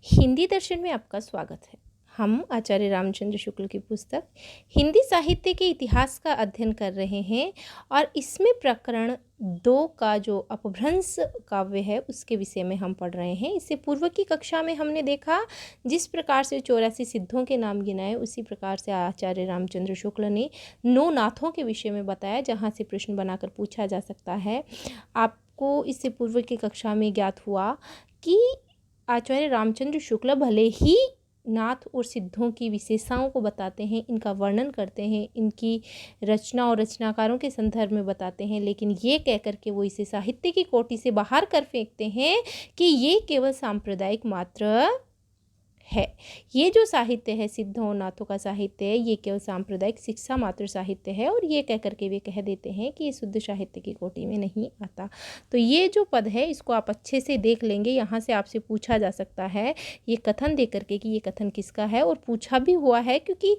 हिंदी दर्शन में आपका स्वागत है। हम आचार्य रामचंद्र शुक्ल की पुस्तक हिंदी साहित्य के इतिहास का अध्ययन कर रहे हैं और इसमें प्रकरण 2 का जो अपभ्रंश काव्य है उसके विषय में हम पढ़ रहे हैं। इससे पूर्व की कक्षा में हमने देखा जिस प्रकार से 84 सिद्धों के नाम गिनाए, उसी प्रकार से आचार्य रामचंद्र शुक्ल ने 9 नाथों के विषय में बताया, जहाँ से प्रश्न बनाकर पूछा जा सकता है। आपको इससे पूर्व की कक्षा में ज्ञात हुआ कि आचार्य रामचंद्र शुक्ल भले ही नाथ और सिद्धों की विशेषताओं को बताते हैं, इनका वर्णन करते हैं, इनकी रचना और रचनाकारों के संदर्भ में बताते हैं, लेकिन ये कह कर के वो इसे साहित्य की कोटि से बाहर कर फेंकते हैं कि ये केवल सांप्रदायिक मात्र है। ये जो साहित्य है, सिद्धों और नाथों का साहित्य है, ये केवल सांप्रदायिक शिक्षा मात्र साहित्य है और ये कह करके वे कह देते हैं कि ये शुद्ध साहित्य की कोटि में नहीं आता। तो ये जो पद है इसको आप अच्छे से देख लेंगे। यहाँ से आपसे पूछा जा सकता है ये कथन दे करके कि ये कथन किसका है, और पूछा भी हुआ है क्योंकि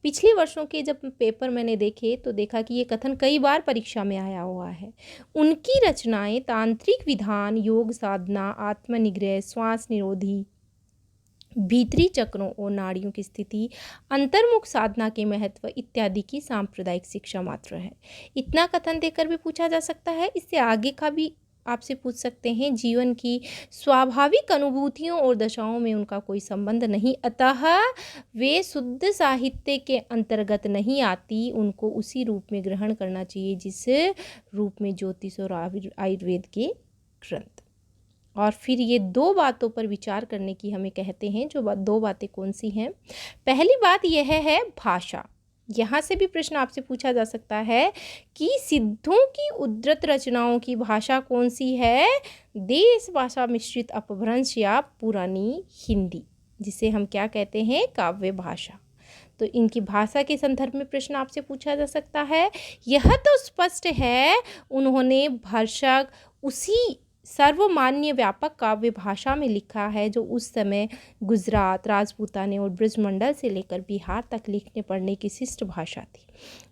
पिछले वर्षों के जब पेपर मैंने देखे तो देखा कि ये कथन कई बार परीक्षा में आया हुआ है। उनकी रचनाएं तांत्रिक विधान, योग साधना, आत्मनिग्रह, श्वास निरोधी, भीतरी चक्रों और नाड़ियों की स्थिति, अंतर्मुख साधना के महत्व इत्यादि की सांप्रदायिक शिक्षा मात्र है। इतना कथन देकर भी पूछा जा सकता है। इससे आगे का भी आपसे पूछ सकते हैं। जीवन की स्वाभाविक अनुभूतियों और दशाओं में उनका कोई संबंध नहीं, अतः वे शुद्ध साहित्य के अंतर्गत नहीं आती। उनको उसी रूप में ग्रहण करना चाहिए जिस रूप में ज्योतिष और आयुर्वेद के ग्रंथ। और फिर ये 2 बातों पर विचार करने की हमें कहते हैं। जो 2 बातें कौन सी हैं? पहली बात यह है भाषा। यहाँ से भी प्रश्न आपसे पूछा जा सकता है कि सिद्धों की उद्धृत रचनाओं की भाषा कौन सी है? देश भाषा मिश्रित अपभ्रंश या पुरानी हिंदी, जिसे हम क्या कहते हैं? काव्य भाषा। तो इनकी भाषा के संदर्भ में प्रश्न आपसे पूछा जा सकता है। यह तो स्पष्ट है उन्होंने भरसक उसी सर्वमान्य व्यापक काव्य भाषा में लिखा है जो उस समय गुजरात, राजपूताने और ब्रजमंडल से लेकर बिहार तक लिखने पढ़ने की शिष्ट भाषा थी।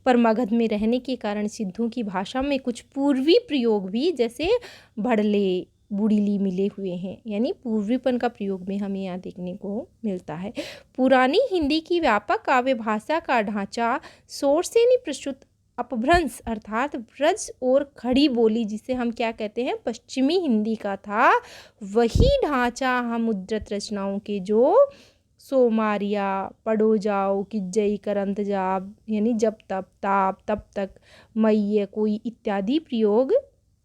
पर मगध में रहने के कारण सिद्धों की भाषा में कुछ पूर्वी प्रयोग भी, जैसे भड़ले, बुड़ीली मिले हुए हैं, यानी पूर्वीपन का प्रयोग में हमें यहाँ देखने को मिलता है। पुरानी हिंदी की व्यापक काव्य भाषा का ढांचा शोरसेनी प्रस्तुत अपभ्रंश अर्थात ब्रज और खड़ी बोली, जिसे हम क्या कहते हैं? पश्चिमी हिंदी का था। वही ढांचा हम उद्धृत रचनाओं के जो सोमारिया, पढ़ो जाओ, किज्जई, करंत जाब, यानी जब तब, ताप, तब तक, मई, कोई इत्यादि प्रयोग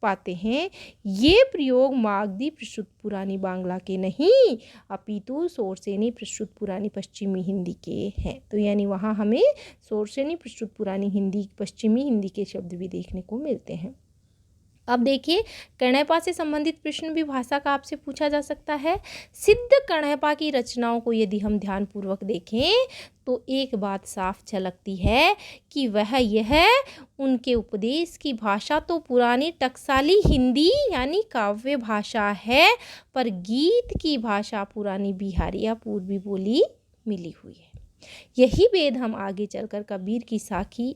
पाते हैं। ये प्रयोग मागधी प्रस्तुत पुरानी बांग्ला के नहीं अपितु शोरसेनी प्रस्तुत पुरानी पश्चिमी हिंदी के हैं। तो यानी वहाँ हमें शोरसेनी प्रस्तुत पुरानी हिंदी, पश्चिमी हिंदी के शब्द भी देखने को मिलते हैं। अब देखिए, कणैपा से संबंधित प्रश्न भी भाषा का आपसे पूछा जा सकता है। सिद्ध कणैपा की रचनाओं को यदि हम ध्यानपूर्वक देखें तो एक बात साफ झलकती है कि वह यह उनके उपदेश की भाषा तो पुरानी टकसाली हिंदी यानी काव्य भाषा है, पर गीत की भाषा पुरानी बिहारी या पूर्वी बोली मिली हुई है। यही भेद हम आगे चलकर कबीर की साखी,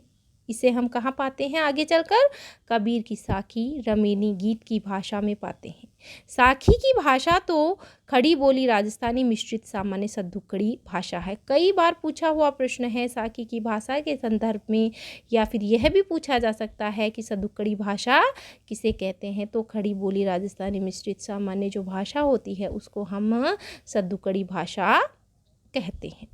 इसे हम कहाँ पाते हैं? आगे चलकर कबीर की साखी, रमेनी गीत की भाषा में पाते हैं। साखी की भाषा तो खड़ी बोली राजस्थानी मिश्रित सामान्य सद्दुकड़ी भाषा है। कई बार पूछा हुआ प्रश्न है साखी की भाषा के संदर्भ में, या फिर यह भी पूछा जा सकता है कि सद्दुकड़ी भाषा किसे कहते हैं? तो खड़ी बोली राजस्थानी मिश्रित सामान्य जो भाषा होती है उसको हम सद्दुकड़ी भाषा कहते हैं।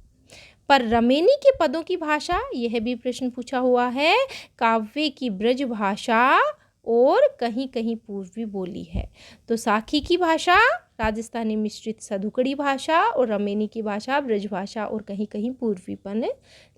पर रमेनी के पदों की भाषा, यह भी प्रश्न पूछा हुआ है। काव्य की ब्रज भाषा और कहीं कहीं पूर्वी बोली है। तो साखी की भाषा राजस्थानी मिश्रित सदुकड़ी भाषा और रमेनी की भाषा ब्रज भाषा और कहीं कहीं पूर्वीपन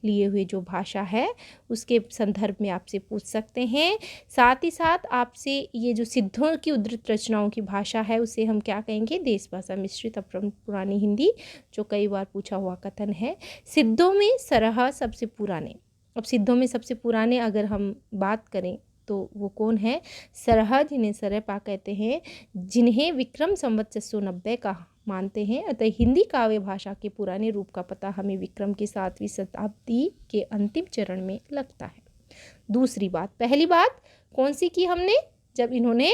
लिए हुए जो भाषा है उसके संदर्भ में आपसे पूछ सकते हैं। साथ ही साथ आपसे ये जो सिद्धों की उद्धृत रचनाओं की भाषा है उसे हम क्या कहेंगे? देश भाषा मिश्रित पुरानी हिंदी, जो कई बार पूछा हुआ कथन है। सिद्धों में सरह सबसे पुराने। अब सिद्धों में सबसे पुराने अगर हम बात करें तो वो कौन है? सरह, जिन्हें सरहपा कहते हैं, जिन्हें विक्रम संवत 690 का मानते हैं। अतः हिंदी काव्य भाषा के पुराने रूप का पता हमें विक्रम के 7वीं शताब्दी के अंतिम चरण में लगता है। दूसरी बात, पहली बात कौन सी की हमने? जब इन्होंने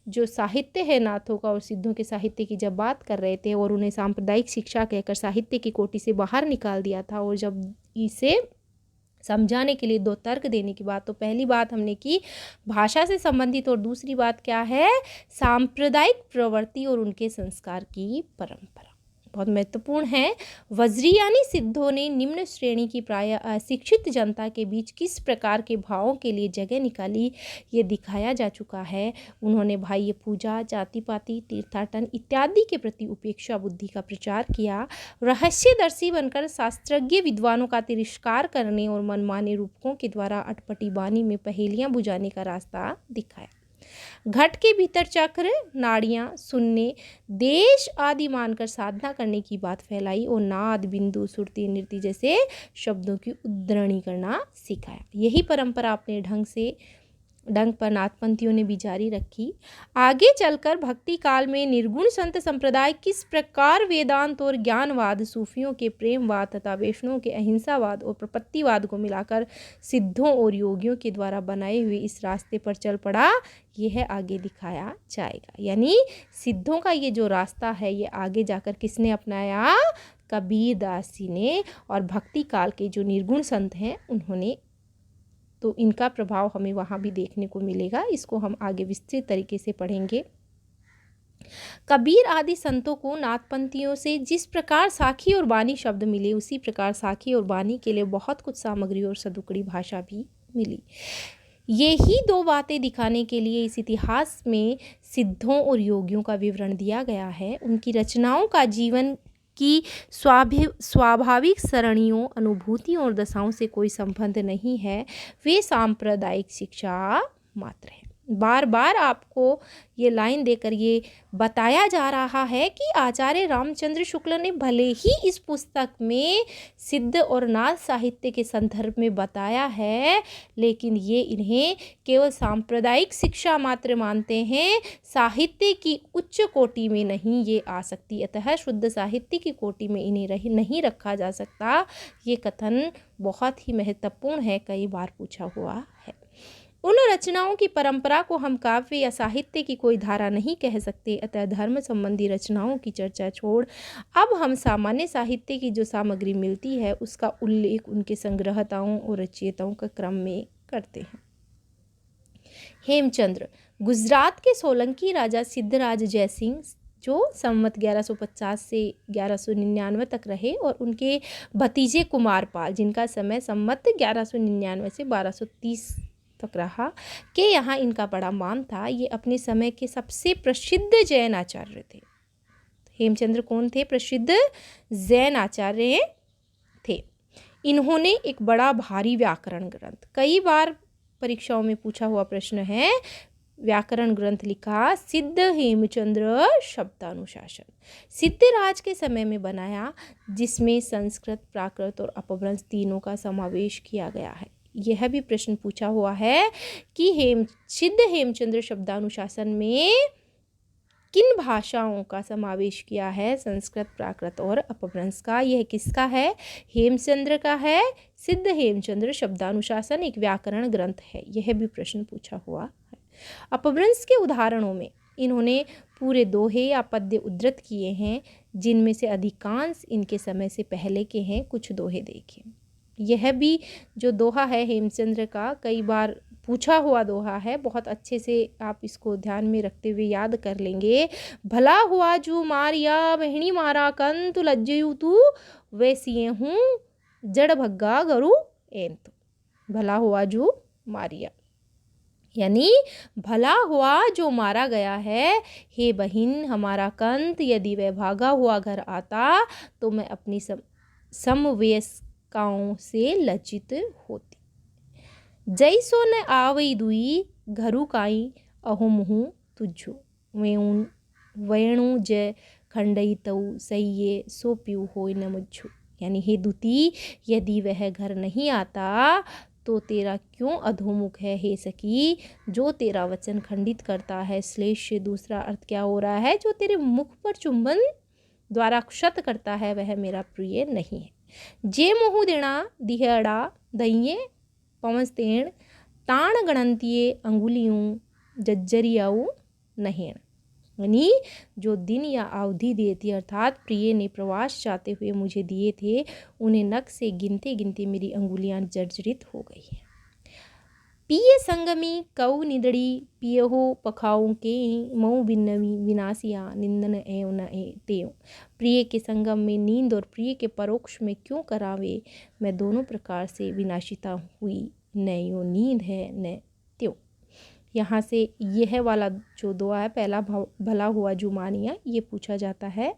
जो साहित्य है नाथों का और सिद्धों के साहित्य की जब बात कर रहे थे और उन्हें सांप्रदायिक शिक्षा कहकर साहित्य की कोटि से बाहर निकाल दिया था, और जब इसे समझाने के लिए 2 तर्क देने की बात, तो पहली बात हमने की भाषा से संबंधित, और दूसरी बात क्या है, सांप्रदायिक प्रवृत्ति और उनके संस्कार की परंपरा। बहुत महत्वपूर्ण है। वज्रियानी सिद्धों ने निम्न श्रेणी की प्रायः अशिक्षित जनता के बीच किस प्रकार के भावों के लिए जगह निकाली, ये दिखाया जा चुका है। उन्होंने बाह्य पूजा, जाति पाति, तीर्थाटन इत्यादि के प्रति उपेक्षा बुद्धि का प्रचार किया। रहस्यदर्शी बनकर शास्त्रज्ञ विद्वानों का तिरस्कार करने और मनमाने रूपकों के द्वारा अटपटी वाणी में पहेलियां बुझाने का रास्ता दिखाया। घट के भीतर चक्र, नाड़ियाँ, सुनने, देश आदि मानकर साधना करने की बात फैलाई और नाद, बिंदु, सुरती, नृत्य जैसे शब्दों की उद्धरणी करना सिखाया। यही परंपरा अपने ढंग पर नाथपंथियों ने भी जारी रखी। आगे चलकर भक्ति काल में निर्गुण संत संप्रदाय किस प्रकार वेदांत और ज्ञानवाद, सूफियों के प्रेमवाद तथा वैष्णवों के अहिंसावाद और प्रपत्तिवाद को मिलाकर सिद्धों और योगियों के द्वारा बनाए हुए इस रास्ते पर चल पड़ा, यह आगे दिखाया जाएगा। यानी सिद्धों का ये जो रास्ता है, ये आगे जाकर किसने अपनाया, कबीर दास जी ने, और भक्ति काल के जो निर्गुण संत हैं उन्होंने, तो इनका प्रभाव हमें वहाँ भी देखने को मिलेगा। इसको हम आगे विस्तृत तरीके से पढ़ेंगे। कबीर आदि संतों को नाथपंथियों से जिस प्रकार साखी और बानी शब्द मिले, उसी प्रकार साखी और बानी के लिए बहुत कुछ सामग्री और सदुकड़ी भाषा भी मिली। ये ही 2 बातें दिखाने के लिए इस इतिहास में सिद्धों और योगियों का विवरण दिया गया है। उनकी रचनाओं का जीवन की स्वाभाविक सरणियों, अनुभूतियों और दशाओं से कोई संबंध नहीं है, वे सांप्रदायिक शिक्षा मात्र है। बार बार आपको ये लाइन देकर ये बताया जा रहा है कि आचार्य रामचंद्र शुक्ल ने भले ही इस पुस्तक में सिद्ध और नाथ साहित्य के संदर्भ में बताया है, लेकिन ये इन्हें केवल सांप्रदायिक शिक्षा मात्र मानते हैं, साहित्य की उच्च कोटि में नहीं ये आ सकती, अतः शुद्ध साहित्य की कोटि में इन्हें नहीं रखा जा सकता। ये कथन बहुत ही महत्वपूर्ण है, कई बार पूछा हुआ है। उन रचनाओं की परंपरा को हम काव्य या साहित्य की कोई धारा नहीं कह सकते, अतः धर्म संबंधी रचनाओं की चर्चा छोड़ अब हम सामान्य साहित्य की जो सामग्री मिलती है उसका उल्लेख उनके संग्रहताओं और रचयिताओं का क्रम में करते हैं। हेमचंद्र गुजरात के सोलंकी राजा सिद्धराज जयसिंह, जो संवत 1150 से 1199 तक रहे, और उनके भतीजे कुमारपाल, जिनका समय संवत 1199 से 1230 तक रहा, के यहाँ इनका बड़ा मान था। ये अपने समय के सबसे प्रसिद्ध जैन आचार्य थे। हेमचंद्र कौन थे? प्रसिद्ध जैन आचार्य थे। इन्होंने एक बड़ा भारी व्याकरण ग्रंथ, कई बार परीक्षाओं में पूछा हुआ प्रश्न है, व्याकरण ग्रंथ लिखा, सिद्ध हेमचंद्र शब्दानुशासन, सिद्धराज के समय में बनाया, जिसमें संस्कृत, प्राकृत और अपभ्रंश तीनों का समावेश किया गया है। यह भी प्रश्न पूछा हुआ है कि सिद्ध हेमचंद्र शब्दानुशासन में किन भाषाओं का समावेश किया है, संस्कृत, प्राकृत और अपभ्रंश का। यह किसका है? हेमचंद्र का है। सिद्ध हेमचंद्र शब्दानुशासन एक व्याकरण ग्रंथ है, यह भी प्रश्न पूछा हुआ है। अपभ्रंश के उदाहरणों में इन्होंने पूरे दोहे या पद्य उद्धृत किए हैं, जिनमें से अधिकांश इनके समय से पहले के हैं। कुछ दोहे देखें। यह भी जो दोहा है हेमचंद्र का, कई बार पूछा हुआ दोहा है, बहुत अच्छे से आप इसको ध्यान में रखते हुए याद कर लेंगे। भला हुआ जो मारिया बहनी मारा कंतु लज्जयू तू, वैसी हूँ जड़ भग्गा गरु एन तू। भला हुआ जो मारिया, यानी भला हुआ जो मारा गया है, हे बहिन हमारा कंत यदि वह भागा हुआ घर आता तो मैं अपनी समवयस्काओं से लज्जित होती। जैसो न आवई दुई घरु काई अहुमहु तुझो, वेणु जय खंडईतऊ सहिए सो पीऊ होय न मुझो। यानी हे दुती, यदि वह घर नहीं आता तो तेरा क्यों अधोमुख है हे सखी, जो तेरा वचन खंडित करता है। श्लेष दूसरा अर्थ क्या हो रहा है? जो तेरे मुख पर चुंबन द्वारा क्षत करता है वह मेरा प्रिय नहीं है। जे मोहु देना दिहड़ा दइये पवंस तेण ताण गणंतिये अंगुलियों जज्जरियाऊ नहीं, यानी जो दिन या अवधि दिए थे अर्थात प्रिय ने प्रवास जाते हुए मुझे दिए थे, उन्हें नख से गिनते गिनते मेरी अंगुलियां जर्जरित हो गई हैं। पिय संगमी कऊ निदड़ी पियहो पखाओं के मऊ बिन्नवी विनाशिया निंदन एव न तेव। प्रिय के संगम में नींद और प्रिय के परोक्ष में क्यों करावे, मैं दोनों प्रकार से विनाशिता हुई, न यो नींद है न त्यो। यहाँ से यह वाला जो दुआ है, पहला भला हुआ जुमानिया, ये पूछा जाता है,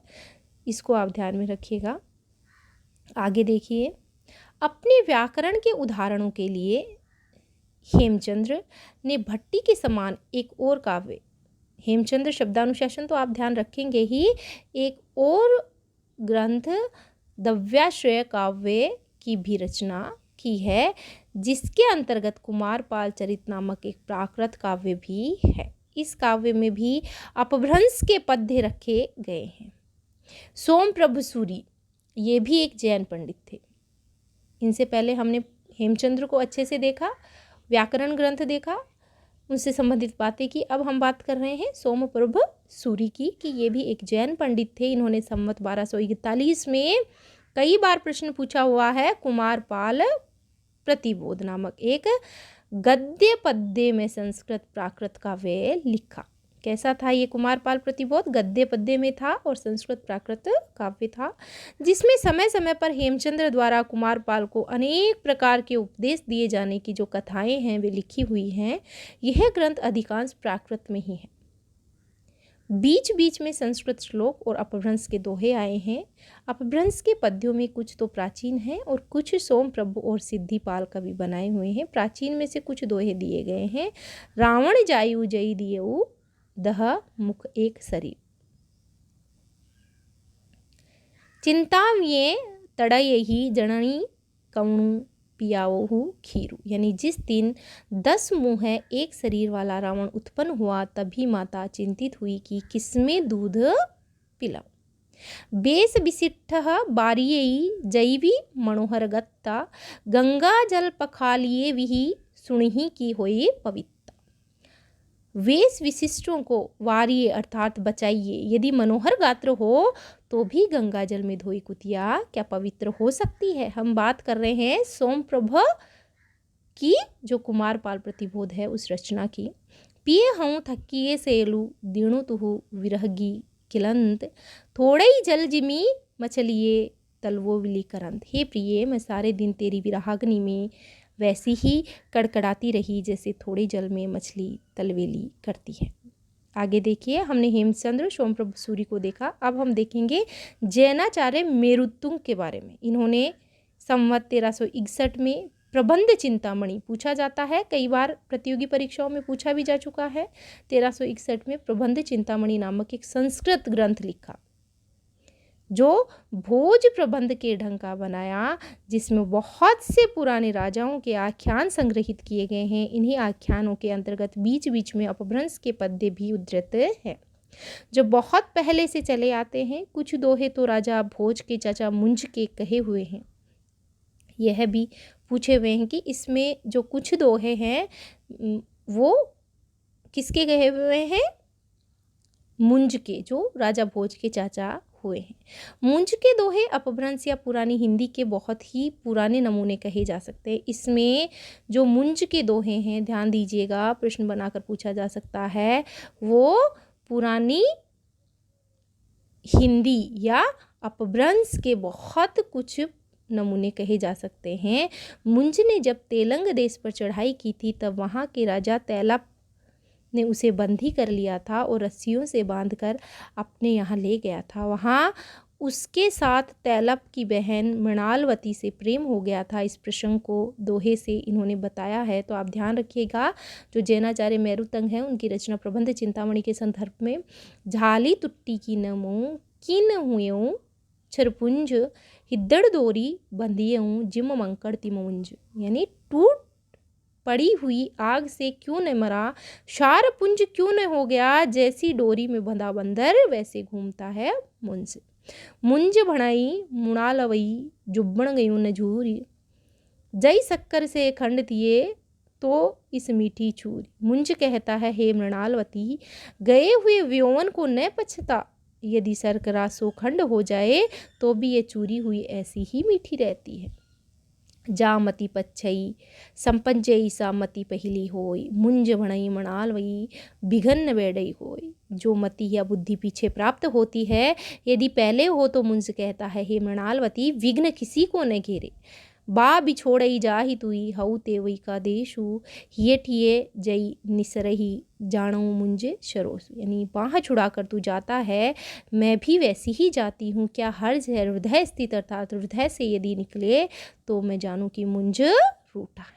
इसको आप ध्यान में रखिएगा। आगे देखिए, अपने व्याकरण के उदाहरणों के लिए हेमचंद्र ने भट्टी के समान एक और काव्य, हेमचंद्र शब्दानुशासन तो आप ध्यान रखेंगे ही, एक और ग्रंथ दव्याश्रय काव्य की भी रचना की है, जिसके अंतर्गत कुमारपाल चरित नामक एक प्राकृत काव्य भी है। इस काव्य में भी अपभ्रंश के पद्य रखे गए हैं। सोमप्रभ सूरी, ये भी एक जैन पंडित थे। इनसे पहले हमने हेमचंद्र को अच्छे से देखा, व्याकरण ग्रंथ देखा, उनसे संबंधित बातें की। अब हम बात कर रहे हैं सोमप्रभ सूरी की, कि ये भी एक जैन पंडित थे। इन्होंने संवत 1241 में कई बार प्रश्न पूछा हुआ है। कुमारपाल प्रतिबोध नामक एक गद्य पद्य में संस्कृत प्राकृत काव्य लिखा। कैसा था ये कुमारपाल प्रतिबोध? गद्य पद्य में था और संस्कृत प्राकृत काव्य था, जिसमें समय समय पर हेमचंद्र द्वारा कुमारपाल को अनेक प्रकार के उपदेश दिए जाने की जो कथाएं हैं वे लिखी हुई हैं। यह ग्रंथ अधिकांश प्राकृत में ही है। बीच बीच में संस्कृत श्लोक और अपभ्रंश के दोहे आए हैं। अपभ्रंश के पद्यों में कुछ तो प्राचीन हैं और कुछ सोमप्रभु और सिद्धिपाल कवि बनाए हुए हैं। प्राचीन में से कुछ दोहे दिए गए हैं। रावण जायु जई दियऊ दह मुख एक सरी, चिंता ये तड़ये ही जननी कौणु पियाओहु खीरू, यानी जिस दिन 10 मुँह है एक शरीर वाला रावण उत्पन्न हुआ, तभी माता चिंतित हुई कि किसमें दूध पिलाऊं। बेस विशिष्टः बारियई जैवी मनोहर गत्ता, गंगा जल पखालिए विहि सुनिहि की होई पवित्र। वेश विशिष्टों को वारिये अर्थात बचाइए, यदि मनोहर गात्र हो तो भी गंगा जल में धोई कुतिया क्या पवित्र हो सकती है। हम बात कर रहे हैं सोमप्रभ की, जो कुमारपाल प्रतिबोध है उस रचना की। पिए हूँ थकिए सेलू दीणु तुहु विरहगी किलंत, थोड़े ही जल जिमी मछलिए तलवो विली करंत। हे प्रिय, मैं सारे दिन तेरी विरहाग्नि में वैसी ही कड़कड़ाती रही जैसे थोड़े जल में मछली तलवेली करती है। आगे देखिए, हमने हेमचंद्र सोमप्रभ सूरी को देखा। अब हम देखेंगे जैनाचार्य मेरुत्तुंग के बारे में। इन्होंने संवत 1361 में प्रबंध चिंतामणि पूछा जाता है, कई बार प्रतियोगी परीक्षाओं में पूछा भी जा चुका है। 1361 में प्रबंध चिंतामणि नामक एक संस्कृत ग्रंथ लिखा, जो भोज प्रबंध के ढंग का बनाया, जिसमें बहुत से पुराने राजाओं के आख्यान संग्रहित किए गए हैं। इन्हीं आख्यानों के अंतर्गत बीच बीच में अपभ्रंश के पद्य भी उद्धृत हैं, जो बहुत पहले से चले आते हैं। कुछ दोहे तो राजा भोज के चाचा मुंज के कहे हुए हैं। यह भी पूछे हुए हैं कि इसमें जो कुछ दोहे हैं वो किसके कहे हुए हैं? मुंज के, जो राजा भोज के चाचा हुए हैं। मुंज के दोहे अपभ्रंश या पुरानी हिंदी के बहुत ही पुराने नमूने कहे जा सकते हैं। इसमें जो मुंज के दोहे हैं, ध्यान दीजिएगा, प्रश्न बनाकर पूछा जा सकता है, वो पुरानी हिंदी या अपभ्रंश के बहुत कुछ नमूने कहे जा सकते हैं। मुंज ने जब तेलंग देश पर चढ़ाई की थी, तब वहाँ के राजा तैलप ने उसे बंदी कर लिया था और रस्सियों से बांधकर अपने यहाँ ले गया था। वहाँ उसके साथ तैलप की बहन मृणालवती से प्रेम हो गया था। इस प्रसंग को दोहे से इन्होंने बताया है, तो आप ध्यान रखिएगा। जो जैनाचार्य मेरुत्तंग हैं, उनकी रचना प्रबंध चिंतामणि के संदर्भ में झाली तुट्टी की नमो किन हुएं छरपुंज हिद्दड़ डोरी बंधियऊँ जिम मंकड़ तिमुंज, यानी टूट पड़ी हुई आग से क्यों न मरा, शारपुंज क्यों न हो गया, जैसी डोरी में बंधा बंदर वैसे घूमता है मुंज। मुंज भणाई मुणालवई जुब्बण गयूं न झूरी, जई शक्कर से खंड दिए तो इस मीठी चूरी। मुंज कहता है, हे मृणालवती, गए हुए यौवन को न पछता, यदि सरकरासो खंड हो जाए तो भी ये चूरी हुई ऐसी ही मीठी रहती है। जामती पच्छई संपंजई सामती पहली होई, मुंज भणई मणालवई बिघन बेड़ई होई। जो मति या बुद्धि पीछे प्राप्त होती है, यदि पहले हो तो मुंज कहता है, हे मृणालवती, विघ्न किसी को न घेरे। बा बिछोड़ई जाहि तुई, हऊ तेवई का देशु, ये ठिए जई निसरही, जाणो मुंजे शरोसु। यानी बाह छुड़ाकर तू जाता है, मैं भी वैसी ही जाती हूँ। क्या हर्ज है हृदय स्थित, अर्थात हृदय से यदि निकले तो मैं जानूँ कि मुंज रूठा है।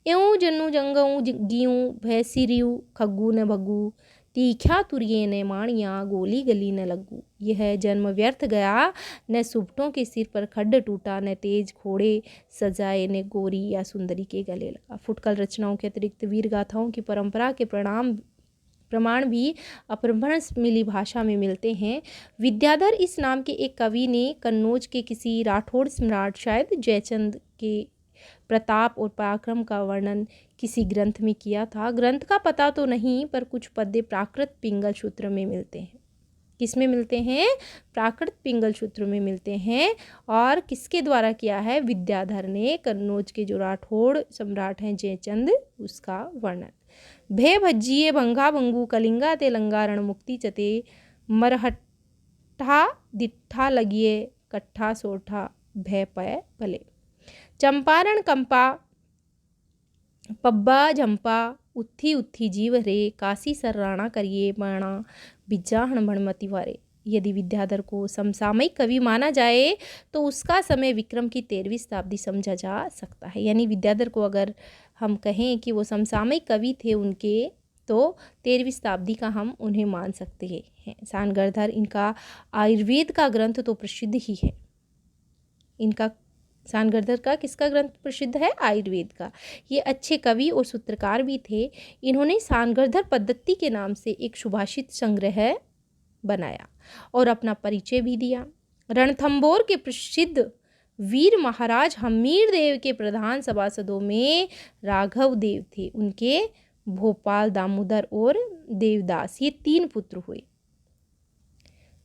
एऊँ जन्नु जंगऊ गियूँ भैसिरियू, खग्गू न भग्गू, तीख्या तुरिये ने माणिया, गोली गली न लगू। यह जन्म व्यर्थ गया, न सुबटों के सिर पर खड्ड टूटा, न तेज घोड़े सजाए, न गोरी या सुंदरी के गले लगा। फुटकल रचनाओं के अतिरिक्त वीर गाथाओं की परंपरा के प्रमाण भी अपभ्रंश मिली भाषा में मिलते हैं। विद्याधर इस नाम के एक कवि ने कन्नौज के किसी राठौड़ सम्राट, शायद जयचंद, के प्रताप और पराक्रम का वर्णन किसी ग्रंथ में किया था। ग्रंथ का पता तो नहीं, पर कुछ पद्य प्राकृत पिंगल सूत्र में मिलते हैं। किस में मिलते हैं? प्राकृत पिंगल सूत्र में मिलते हैं। और किसके द्वारा किया है? विद्याधर ने कन्नौज के जो राठौड़ सम्राट हैं जयचंद, उसका वर्णन। भे भज्जिए भंगा भंगू, कलिंगा ते लंगारण मुक्ति चते, मरहट्ठा दिट्ठा लगिए, कट्ठा सोठा भय पय भले। चंपारण कंपा पब्बा झंपा, उत्थी उत्थी जीव रे, काशी सर्राणा करिए बाणा, बिज्जा हणमणमति वारे। यदि विद्याधर को समसामयिक कवि माना जाए तो उसका समय विक्रम की 13वीं शताब्दी समझा जा सकता है। यानी विद्याधर को अगर हम कहें कि वो समसामयिक कवि थे उनके, तो 13वीं शताब्दी का हम उन्हें मान सकते हैं। सानगर्धर, इनका आयुर्वेद का ग्रंथ तो प्रसिद्ध ही है। इनका सानगर्धर का किसका ग्रंथ प्रसिद्ध है? आयुर्वेद का। ये अच्छे कवि और सूत्रकार भी थे। इन्होंने सानगर्धर पद्धति के नाम से एक सुभाषित संग्रह बनाया और अपना परिचय भी दिया। रणथंभौर के प्रसिद्ध वीर महाराज हम्मीर देव के प्रधान सभासदों में राघव देव थे। उनके भोपाल, दामोदर और देवदास, ये 3 पुत्र हुए।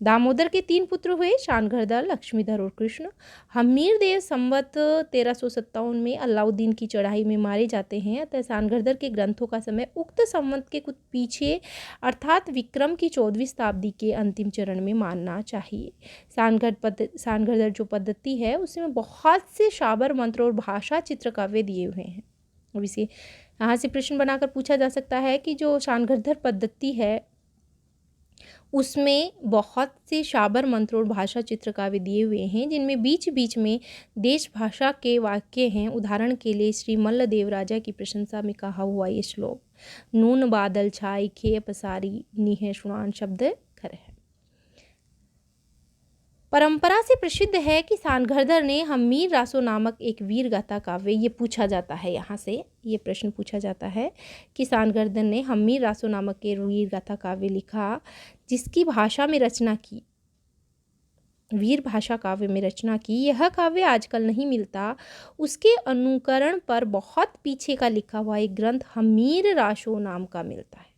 दामोदर के 3 पुत्र हुए, शानगर्धर, लक्ष्मीधर और कृष्ण। हम्मीर देव संवत 1357 में अलाउद्दीन की चढ़ाई में मारे जाते हैं। अतः सानगर्धर के ग्रंथों का समय उक्त संवत के कुछ पीछे, अर्थात विक्रम की 14वीं शताब्दी के अंतिम चरण में मानना चाहिए। सानगर्धर जो पद्धति है उसमें बहुत से शाबर मंत्र और भाषा चित्र काव्य दिए हुए हैं। अब इसे यहाँ से प्रश्न बनाकर पूछा जा सकता है कि जो सानगर्धर पद्धति है उसमें बहुत से शाबर मंत्र और भाषा चित्र काव्य दिए हुए हैं, जिनमें बीच बीच में देश भाषा के वाक्य हैं। उदाहरण के लिए श्री मल्लदेव राजा की प्रशंसा में कहा हुआ ये श्लोक, नून बादल छाई खे पसारी, नीह शुणान शब्द खर है। परंपरा से प्रसिद्ध है कि सानगर्धर ने हम्मीर रासो नामक एक वीर गाथा काव्य, ये पूछा जाता है, यहाँ से ये प्रश्न पूछा जाता है कि सानगर्धर ने हम्मीर रासो नामक के वीर गाथा काव्य लिखा, जिसकी भाषा में रचना की, वीर भाषा काव्य में रचना की। यह काव्य आजकल नहीं मिलता। उसके अनुकरण पर बहुत पीछे का लिखा हुआ एक ग्रंथ हम्मीर रासो नाम का मिलता है।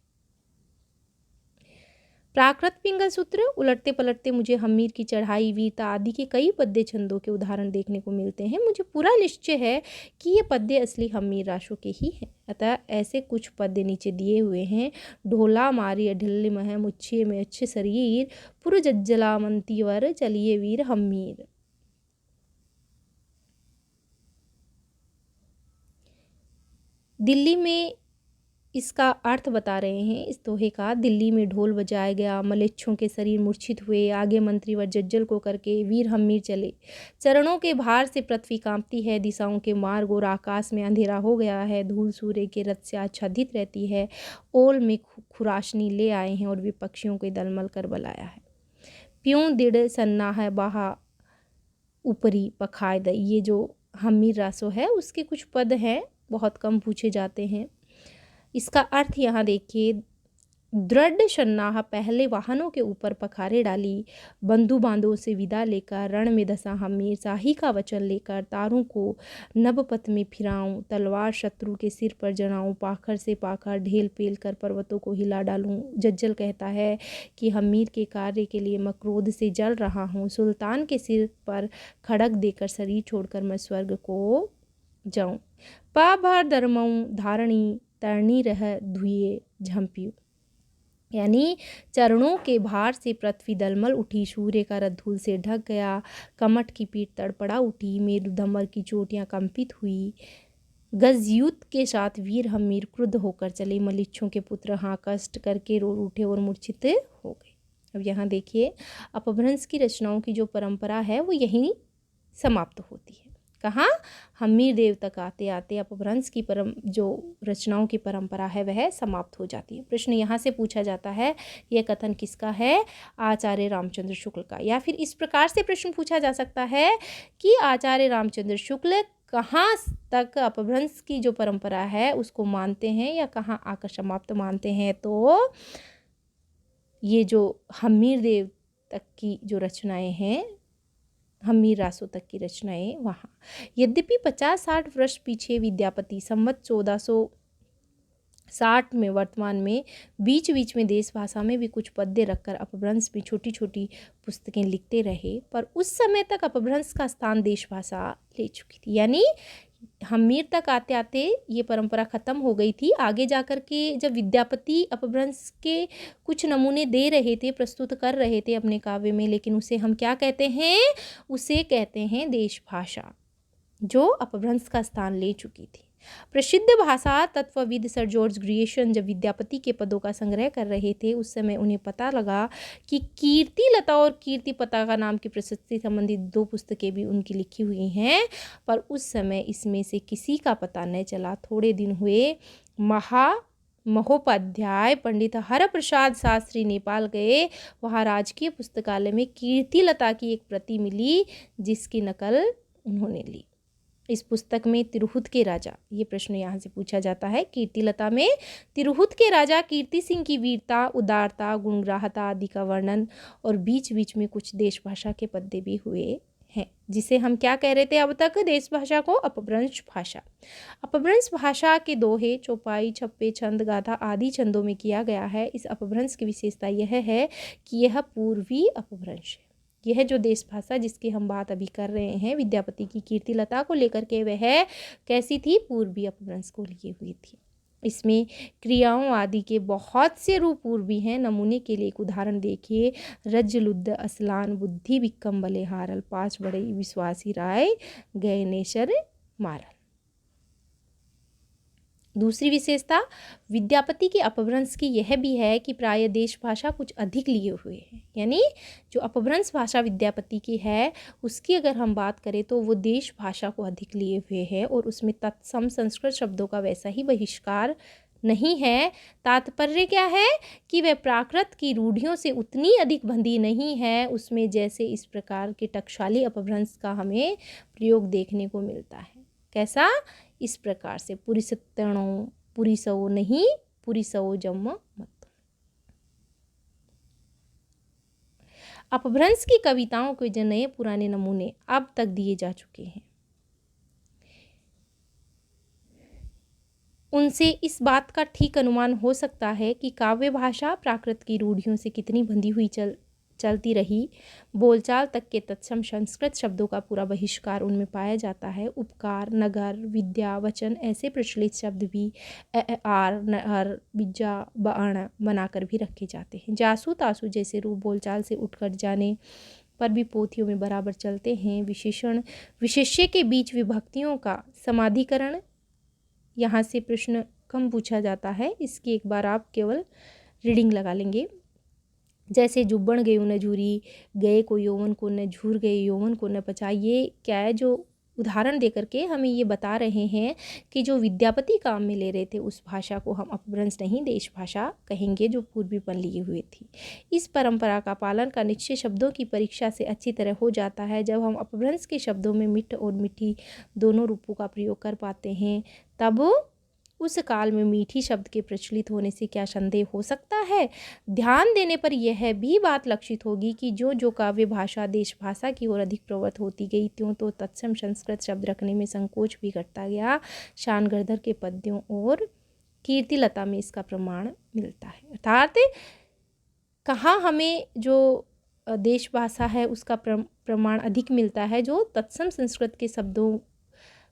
प्राकृत पिंगल सूत्र, उलटते पलटते मुझे हम्मीर की चढ़ाई, वीरता आदि के कई पद्य छंदों के उदाहरण देखने को मिलते हैं। मुझे पूरा निश्चय है कि ये पद्य असली हम्मीर रासो के ही हैं। अतः ऐसे कुछ पद्य नीचे दिए हुए हैं। ढोला मारी ढिल्ली मह, मुच्छे में अच्छे शरीर, पुर जज्जला मंती वर, चलिए वीर हम्मीर। दिल्ली में इसका अर्थ बता रहे हैं इस दोहे का। दिल्ली में ढोल बजाया गया, मलेच्छों के शरीर मूर्छित हुए, आगे मंत्री व जज्जल को करके वीर हम्मीर चले। चरणों के भार से पृथ्वी कांपती है, दिशाओं के मार्ग और आकाश में अंधेरा हो गया है, धूल सूर्य के रथ से आच्छादित रहती है, ओल में खुराशनी ले आए हैं और विपक्षियों को दलमल कर बुलाया है। प्यूं दिड़ सन्ना है बाहा ऊपरी पखाए दई, ये जो हम्मीर रासो है उसके कुछ पद हैं, बहुत कम पूछे जाते हैं। इसका अर्थ यहाँ देखिए, दृढ़ सन्नाह पहले वाहनों के ऊपर पखारे डाली, बंधु बांधों से विदा लेकर रण में धंसा हमीर, शाही का वचन लेकर तारों को नभपथ में फिराऊं, तलवार शत्रु के सिर पर जड़ाऊं, पाखर से पाखर ढेल पेल कर पर्वतों को हिला डालूं। जज्जल कहता है कि हमीर के कार्य के लिए मैं क्रोध से जल रहा हूँ, सुल्तान के सिर पर खड़ग देकर शरीर छोड़कर मैं स्वर्ग को जाऊं। पा भर धर्मऊं धारणी तरणी रह धुए झम्पियो, यानी चरणों के भार से पृथ्वी दलमल उठी, सूर्य का रथ धूल से ढक गया, कमठ की पीठ तड़पड़ा उठी, मेरु धमर की चोटियां कंपित हुई। गजयुद्ध के साथ वीर हमीर क्रुद्ध होकर चले, मलिच्छों के पुत्र हाँ कष्ट करके रो उठे और मूर्छित हो गए। अब यहाँ देखिए अपभ्रंश की रचनाओं की जो परंपरा है वो यहीं समाप्त होती है। कहाँ? हमीर देव तक आते आते अपभ्रंश की जो रचनाओं की परंपरा है वह समाप्त हो जाती है। प्रश्न यहाँ से पूछा जाता है, यह कथन किसका है? आचार्य रामचंद्र शुक्ल का। या फिर इस प्रकार से प्रश्न पूछा जा सकता है कि आचार्य रामचंद्र शुक्ल कहाँ तक अपभ्रंश की जो परंपरा है उसको मानते हैं या कहाँ आकर समाप्त मानते हैं? तो ये जो हमीर देव तक की जो रचनाएं हैं, हमीर रासों तक की रचनाएं वहाँ। यद्यपि 50-60 वर्ष पीछे विद्यापति संवत 1460 में वर्तमान में बीच बीच में देश भाषा में भी कुछ पद्य रखकर अपभ्रंश में छोटी छोटी पुस्तकें लिखते रहे, पर उस समय तक अपभ्रंश का स्थान देश भाषा ले चुकी थी। यानी हमीर तक आते आते ये परंपरा ख़त्म हो गई थी। आगे जाकर के जब विद्यापति अपभ्रंश के कुछ नमूने दे रहे थे, प्रस्तुत कर रहे थे अपने काव्य में, लेकिन उसे हम क्या कहते हैं? उसे कहते हैं देश भाषा, जो अपभ्रंश का स्थान ले चुकी थी। प्रसिद्ध भाषा तत्वविद सर जॉर्ज ग्रियर्सन जब विद्यापति के पदों का संग्रह कर रहे थे, उस समय उन्हें पता लगा कि कीर्ति लता और कीर्ति पताका नाम की प्रशस्ति संबंधित 2 पुस्तकें भी उनकी लिखी हुई हैं, पर उस समय इसमें से किसी का पता नहीं चला। थोड़े दिन हुए महोपाध्याय पंडित हरप्रसाद शास्त्री नेपाल गए। वहाँ राजकीय पुस्तकालय में कीर्ति लता की एक प्रति मिली, जिसकी नकल उन्होंने ली। इस पुस्तक में तिरहुत के राजा, ये प्रश्न यहाँ से पूछा जाता है, कीर्तिलता में तिरहुत के राजा कीर्ति सिंह की वीरता, उदारता, गुणग्राहता आदि का वर्णन और बीच बीच में कुछ देश भाषा के पद्य भी हुए हैं, जिसे हम क्या कह रहे थे अब तक? देश भाषा को अपभ्रंश भाषा। अपभ्रंश भाषा के दोहे, चौपाई, छप्पे, छंद, गाथा आदि छंदों में किया गया है। इस अपभ्रंश की विशेषता यह है कि यह पूर्वी अपभ्रंश है। यह जो देश भाषा जिसकी हम बात अभी कर रहे हैं विद्यापति की कीर्तिलता को लेकर के, वह कैसी थी? पूर्वी अपभ्रंश को लिए हुई थी। इसमें क्रियाओं आदि के बहुत से रूप पूर्वी हैं। नमूने के लिए एक उदाहरण देखिए, रज्जुलुद्ध असलान बुद्धि बिक्कम बले हारल, 5 बड़े विश्वासी राय गए नेशर मारल। दूसरी विशेषता विद्यापति के अपभ्रंश की यह भी है कि प्राय देश भाषा कुछ अधिक लिए हुए हैं। यानी जो अपभ्रंश भाषा विद्यापति की है उसकी अगर हम बात करें तो वो देश भाषा को अधिक लिए हुए है और उसमें तत्सम संस्कृत शब्दों का वैसा ही बहिष्कार नहीं है। तात्पर्य क्या है कि वह प्राकृत की रूढ़ियों से उतनी अधिक बंधी नहीं है उसमें, जैसे इस प्रकार के टकशाली अपभ्रंश का हमें प्रयोग देखने को मिलता है। कैसा? इस प्रकार से पुरिसत्तणो पुरिसवो नहीं पुरिसवो जम्म मत। अपभ्रंश की कविताओं के जो नए पुराने नमूने अब तक दिए जा चुके हैं, उनसे इस बात का ठीक अनुमान हो सकता है कि काव्य भाषा प्राकृत की रूढ़ियों से कितनी बंधी हुई चलती रही। बोलचाल तक के तत्सम संस्कृत शब्दों का पूरा बहिष्कार उनमें पाया जाता है। उपकार, नगर, विद्या, वचन ऐसे प्रचलित शब्द भी आर, नहर, बिज्जा, बाण बनाकर भी रखे जाते हैं। जासू तासू जैसे रूप बोलचाल से उठकर जाने पर भी पोथियों में बराबर चलते हैं। विशेषण विशेष्य के बीच विभक्तियों का समाधिकरण, यहाँ से प्रश्न कम पूछा जाता है, इसकी एक बार आप केवल रीडिंग लगा लेंगे। जैसे जुब्बण गयो न झूरी, गए को यौवन को न झूर गए यौवन को न पचा। ये क्या है? जो उदाहरण देकर के हमें ये बता रहे हैं कि जो विद्यापति काम में ले रहे थे उस भाषा को हम अपभ्रंश नहीं देश भाषा कहेंगे, जो पूर्वीपन लिए हुए थी। इस परंपरा का पालन का निश्चय शब्दों की परीक्षा से अच्छी तरह हो जाता है। जब हम अपभ्रंश के शब्दों में मिठ और मिठी दोनों रूपों का प्रयोग कर पाते हैं तब उस काल में मीठी शब्द के प्रचलित होने से क्या संदेह हो सकता है? ध्यान देने पर यह भी बात लक्षित होगी कि जो काव्य भाषा देश भाषा की ओर अधिक प्रवृत्त होती गई, त्यों तो तत्सम संस्कृत शब्द रखने में संकोच भी घटता गया। शानगढ़धर के पद्यों और कीर्तिलता में इसका प्रमाण मिलता है। अर्थात कहाँ हमें जो देश भाषा है उसका प्रमाण अधिक मिलता है, जो तत्सम संस्कृत के शब्दों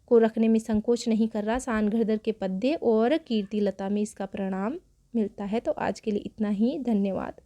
को रखने में संकोच नहीं कर रहा। शानगढ़धर के पद्य और कीर्तिलता में इसका परिणाम मिलता है। तो आज के लिए इतना ही। धन्यवाद।